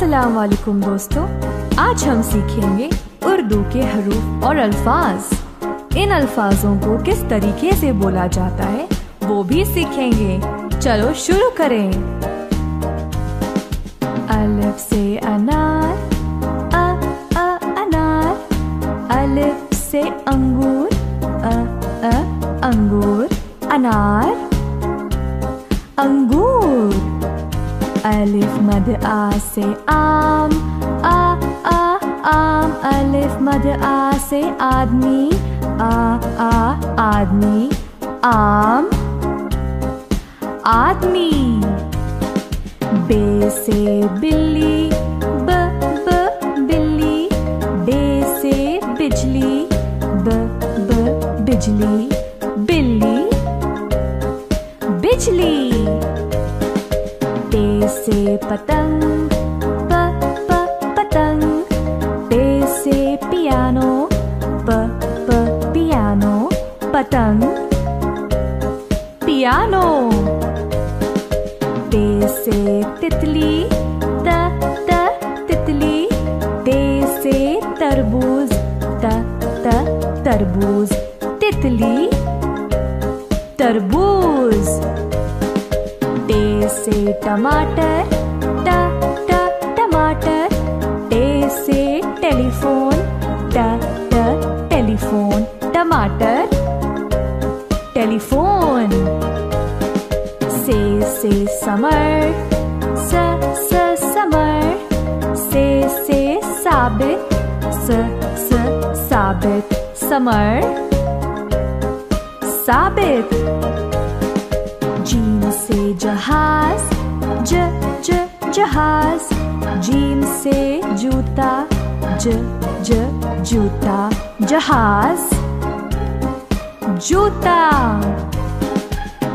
अस्सलाम वालेकुम दोस्तों, आज हम सीखेंगे उर्दू के हरूफ और अल्फाज। इन अल्फाजों को किस तरीके से बोला जाता है वो भी सीखेंगे। चलो शुरू करें। अलिफ से अनार, अनार। अलिफ से अंगूर, अंगूर। अनार, अंगूर। अलिफ मद आ से आम, आम। अलिफ मद आ से आदमी, आदमी। आम, आदमी। बे से बिल्ली, बिल्ली। बे से बिजली, बिजली। बिल्ली, बिजली। पे से पतंग, पतंग। पे से पियानो, पियानो। पतंग, पियानो। ते से तितली, तितली। ते से तरबूज, तरबूज। तितली, तरबूज। टे से टमाटर, टमाटर। टे से टेलीफोन, टेलीफोन। टमाटर, टेलीफोन। से समर, समर। से साबित, साबित। समर, साबित। जीम से जहाज, जहाज। जीम से जूता, जूता। जहाज, जूता।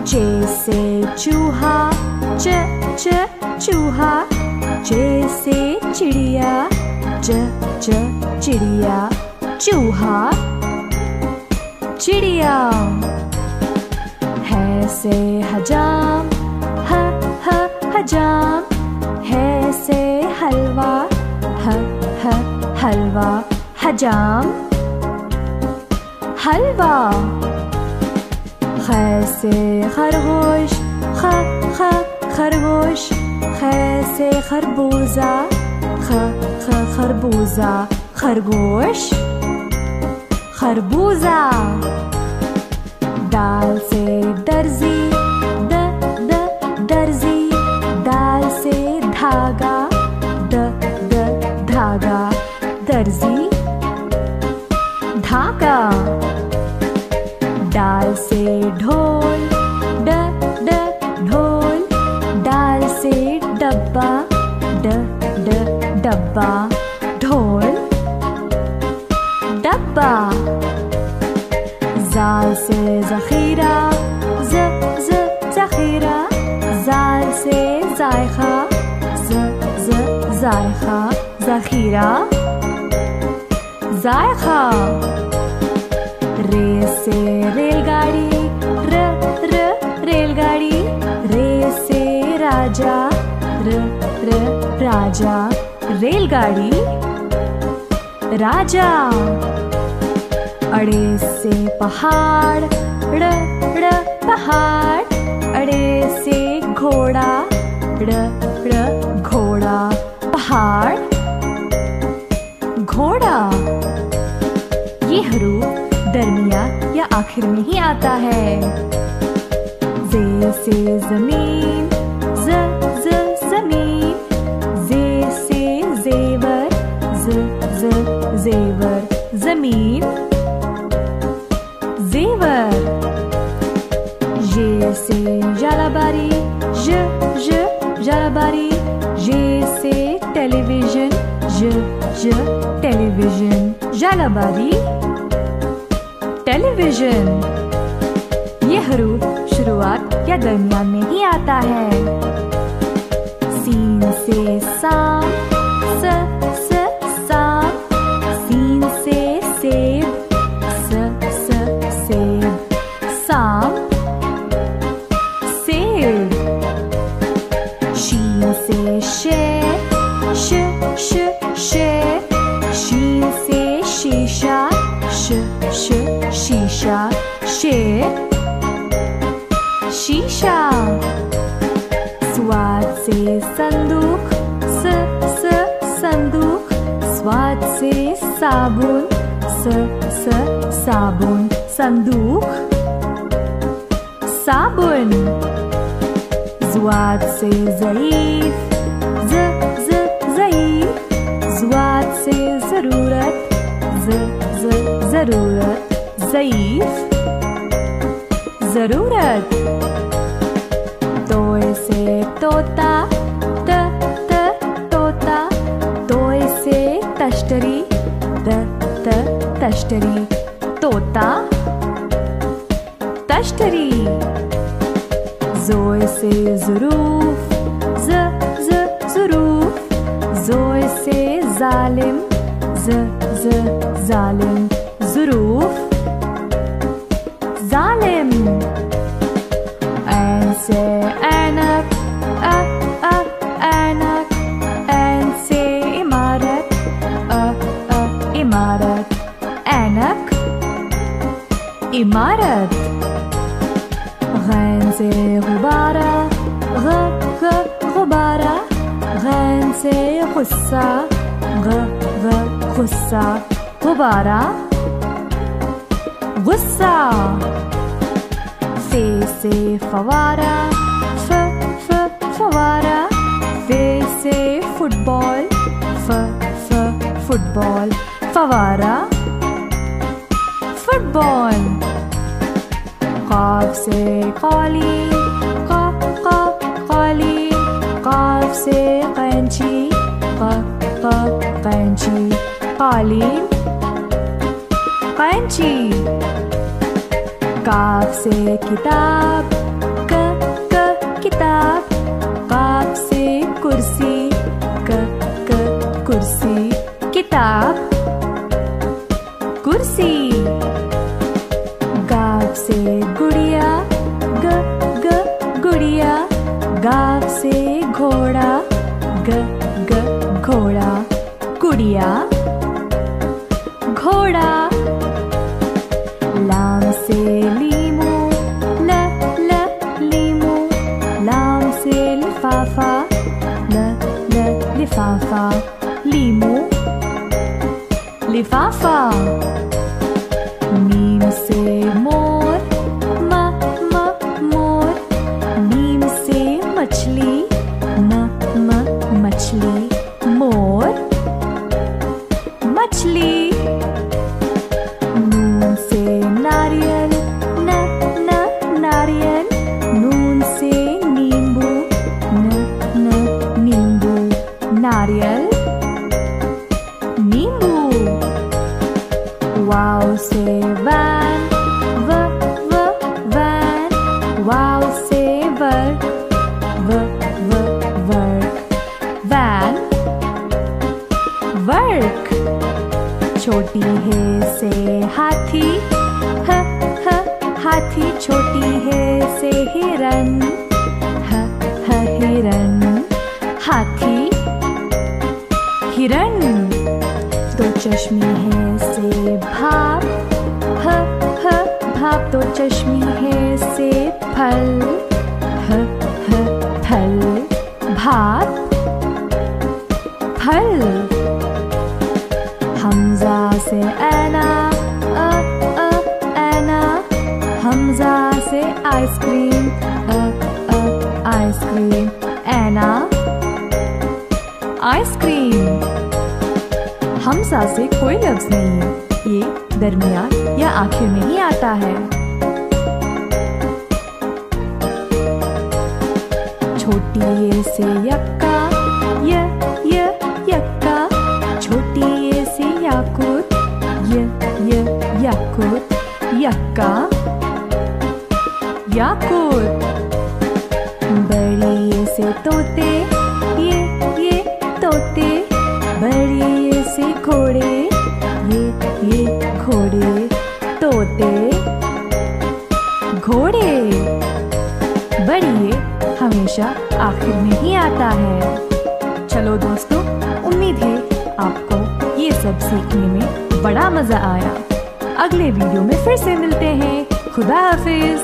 चे से चूहा, चूहा। चे से चिड़िया, चिड़िया। चूहा, चिड़िया। है से हजाम, हजाम। है से हलवा, हलवा। हजाम, हलवा। ख से खरगोश, खरगोश। ख से खरबूजा, खरबूजा। खरगोश, खरबूजा। दाल से दर्जी, दर्जी। दाल से धागा, धागा। दर्जी, धागा। डाल से ढोल, ढोल। डाल से डब्बा, डब्बा। ढोल, डब्बा। जाल से ज़ख़ीरा, ज़ख़ीरा। जाल से ज़ायख़ा, ज़ायख़ा। ज़ख़ीरा, ज़ायख़ा। रे से रेलगाड़ी, रेलगाड़ी। रे से राजा, राजा। रेलगाड़ी, राजा। अड़े से पहाड़, पहाड़। अड़े से घोड़ा, घोड़ा। पहाड़, घोड़ा। ये हरूफ दरमिया या आखिर में ही आता है। जे से जमीन, जमीन। जे से जेवर, जेवर। जमीन, जेवर। ये से जलाबारी, जलाबारी। ये से टेलीविजन, टेलीविजन। जलाबारी, टेलीविजन। ये हरूफ शुरुआत या दरमियान में ही आता है। सीन से साम, साम। सीन से सेब, सेब। साम, सेब। शीन से शेर, संदूक, संदूक। स्वाद से साबुन, साबुन। संदूक, साबुन। ज़्वाद से ज़ईफ़, ज़ईफ़। ज़्वाद से ज़रूरत, ज़रूरत। ज़ईफ़, ज़रूरत। तोय से तोता, तोता। तोय से तश्तरी, तश्तरी। तोता, तश्तरी। ज़ोय से ज़ुरूफ़, ज़ुरूफ़। ज़ोय से ज़ालिम, ज़ालिम। ज़ुरूफ़, ज़ालिम। ऐन से ऐनक, ऐनक। ऐन से इमारत, इमारत। ऐनक, इमारत। गैन से गुब्बारा, गुब्बारा। गैन से गुस्सा, गुस्सा। गुब्बारा, गुस्सा। फे से फवारा, फवारा। फे से फुटबॉल, फुटबॉल। फवारा, फुटबॉल। क़ाफ़ से क़ालीन, क़ालीन। क़ाफ़ से क़ैंची, क़ैंची। क़ालीन, क़ैंची। काफ़ से किताब, किताब। क़ाफ़ से कुर्सी, कुर्सी। किताब, कुर्सी। गाफ से गुड़िया, गुड़िया। गाफ से घोड़ा, घोड़ा। गुड़िया, घोड़ा। लाम से लीमू, लीमू। लाम से लिफाफा, लिफाफा। लीमू, लिफाफा। मीम से मोर, मोर। मीम से मछली, मछली। मोर, मछली। नून से नारियल, नारियल। नून से नींबू, नींबू। नारियल, नींबू। वाव से वैन, वैन। वाव से वर्क, वर्क। Van, work. छोटी है से हाथी, हाथी। छोटी है से हिरन, हिरन। हाथी, हिरन। दो चश्मी है से भाप, भाप। दो चश्मी है से फल, फल। भाप, फल। हमजा से ऐना, ऐना। हमजा से आइसक्रीम, आइसक्रीम। ऐना, आइसक्रीम। हमजा से कोई लफ्ज नहीं है, ये दरमियान या आखिर में ही आता है। छोटी ये से यक्का, यक्का। छोटी ये से याकूत, याकूत। यक्का, याकूत। बड़ी ये से तोते, ये तोते। बड़ी ये से घोड़े, ये घोड़े। तोते, घोड़े। बढ़िए हमेशा आखिर में ही आता है। चलो दोस्तों, उम्मीद है आपको ये सब सीखने में बड़ा मजा आया। अगले वीडियो में फिर से मिलते हैं। खुदा हाफिज।